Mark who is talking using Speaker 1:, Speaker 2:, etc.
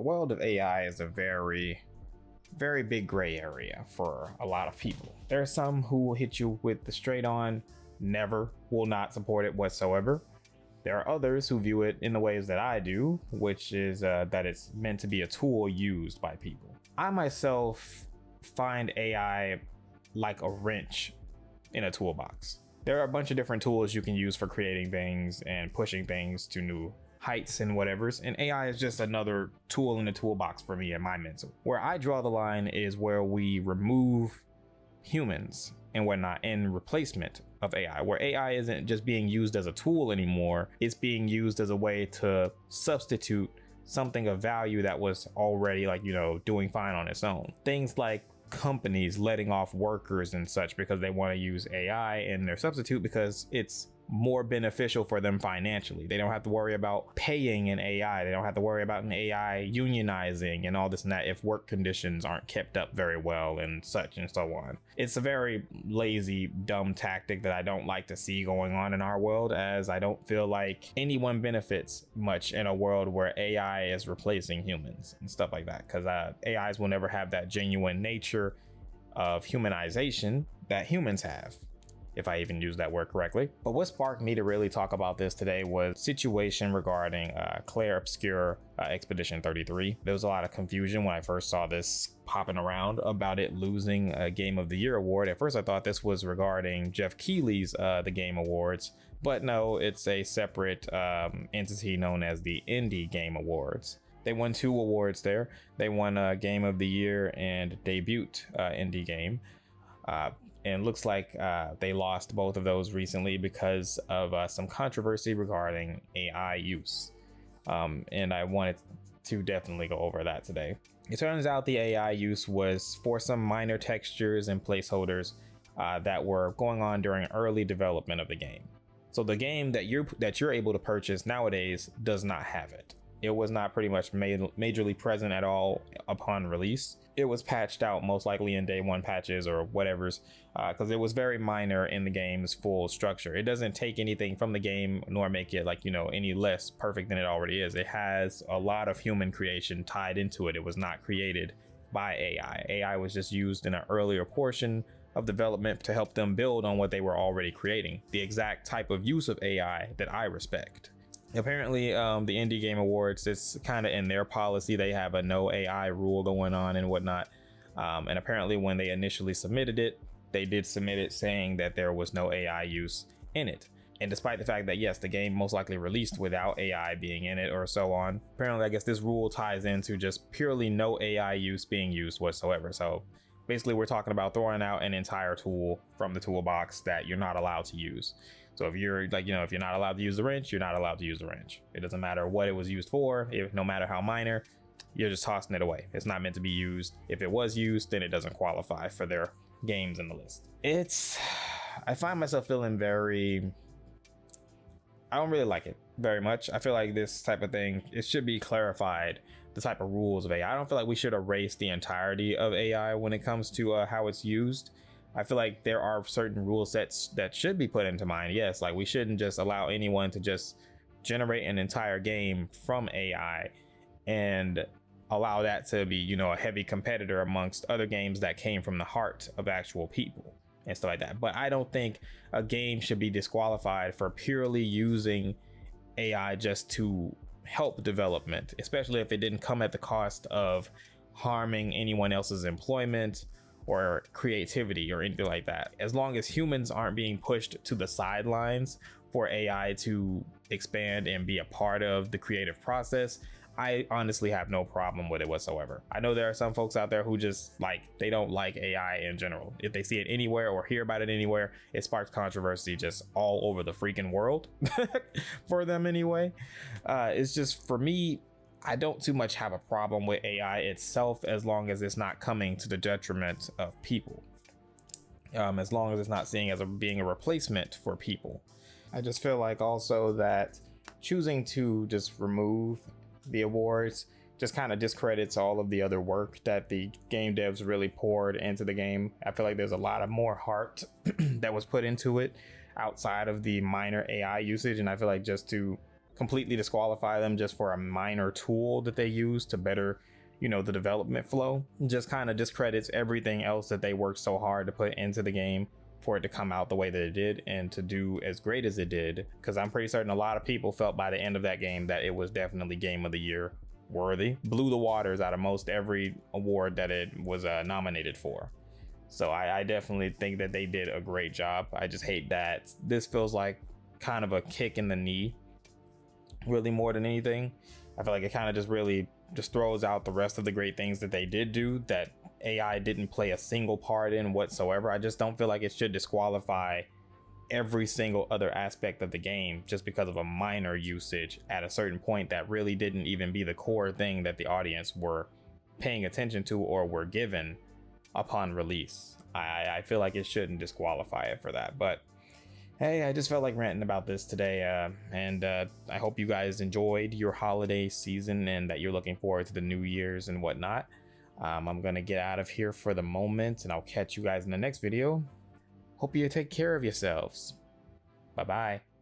Speaker 1: world of AI is a very, very big gray area for a lot of people. There are some who will hit you with the straight on, never, will not support it whatsoever. There are others who view it in the ways that I do, which is that it's meant to be a tool used by people. I myself find AI like a wrench in a toolbox. There are a bunch of different tools you can use for creating things and pushing things to new heights and whatevers, and AI is just another tool in the toolbox for me and my mental. Where I draw the line is where we remove humans and whatnot in replacement of AI, where AI isn't just being used as a tool anymore, it's being used as a way to substitute something of value that was already doing fine on its own. Things like companies letting off workers and such because they want to use AI in their substitute because it's more beneficial for them financially. They don't have to worry about paying an AI. They don't have to worry about an AI unionizing and all this and that if work conditions aren't kept up very well and such and so on. It's a very lazy, dumb tactic that I don't like to see going on in our world, as I don't feel like anyone benefits much in a world where AI is replacing humans and stuff like that, because AIs will never have that genuine nature of humanization that humans have, if I even use that word correctly. But what sparked me to really talk about this today was situation regarding Clair Obscur Expedition 33. There was a lot of confusion when I first saw this popping around about it losing a Game of the Year award. At first I thought this was regarding Jeff Keighley's The Game Awards, but no, it's a separate entity known as the Indie Game Awards. They won 2 awards there. They won Game of the Year and Debut Indie Game. And looks like they lost both of those recently because of some controversy regarding AI use. And I wanted to definitely go over that today. It turns out the AI use was for some minor textures and placeholders that were going on during early development of the game. So the game that you're able to purchase nowadays does not have it. It was not pretty much majorly present at all upon release. It was patched out most likely in day 1 patches or whatever's, because it was very minor in the game's full structure. It doesn't take anything from the game nor make it any less perfect than it already is. It has a lot of human creation tied into it. It was not created by AI. AI was just used in an earlier portion of development to help them build on what they were already creating. The exact type of use of AI that I respect. Apparently, the Indie Game Awards, it's kind of in their policy. They have a no AI rule going on and whatnot. And apparently when they initially submitted it, they did submit it saying that there was no AI use in it. And despite the fact that, yes, the game most likely released without AI being in it or so on, apparently I guess this rule ties into just purely no AI use being used whatsoever. So basically we're talking about throwing out an entire tool from the toolbox that you're not allowed to use. So if you're if you're not allowed to use the wrench, you're not allowed to use the wrench. It doesn't matter what it was used for, no matter how minor, you're just tossing it away. It's not meant to be used. If it was used, then it doesn't qualify for their games in the list. I find myself feeling I don't really like it very much. I feel like this type of thing, it should be clarified, the type of rules of AI. I don't feel like we should erase the entirety of AI when it comes to how it's used. I feel like there are certain rule sets that should be put into mind. Yes, we shouldn't just allow anyone to just generate an entire game from AI and allow that to be, a heavy competitor amongst other games that came from the heart of actual people and stuff like that. But I don't think a game should be disqualified for purely using AI just to help development, especially if it didn't come at the cost of harming anyone else's employment or creativity or anything like that. As long as humans aren't being pushed to the sidelines for AI to expand and be a part of the creative process, I honestly have no problem with it whatsoever. I know there are some folks out there who just they don't like AI in general. If they see it anywhere or hear about it anywhere, it sparks controversy just all over the freaking world for them anyway. It's just, for me, I don't too much have a problem with AI itself, as long as it's not coming to the detriment of people. As long as it's not seen as being a replacement for people. I just feel like also that choosing to just remove the awards just kind of discredits all of the other work that the game devs really poured into the game. I feel like there's a lot of more heart that was put into it outside of the minor AI usage, and I feel like just to completely disqualify them just for a minor tool that they use to better, the development flow. Just kind of discredits everything else that they worked so hard to put into the game for it to come out the way that it did and to do as great as it did. Because I'm pretty certain a lot of people felt by the end of that game that it was definitely Game of the Year worthy. Blew the waters out of most every award that it was nominated for. So I definitely think that they did a great job. I just hate that this feels like kind of a kick in the knee, really, more than anything. I feel like it kind of just really just throws out the rest of the great things that they did do that AI didn't play a single part in whatsoever. I just don't feel like it should disqualify every single other aspect of the game just because of a minor usage at a certain point that really didn't even be the core thing that the audience were paying attention to or were given upon release. I feel like it shouldn't disqualify it for that. But hey, I just felt like ranting about this today, and I hope you guys enjoyed your holiday season and that you're looking forward to the New Year's and whatnot. I'm gonna get out of here for the moment, and I'll catch you guys in the next video. Hope you take care of yourselves. Bye bye.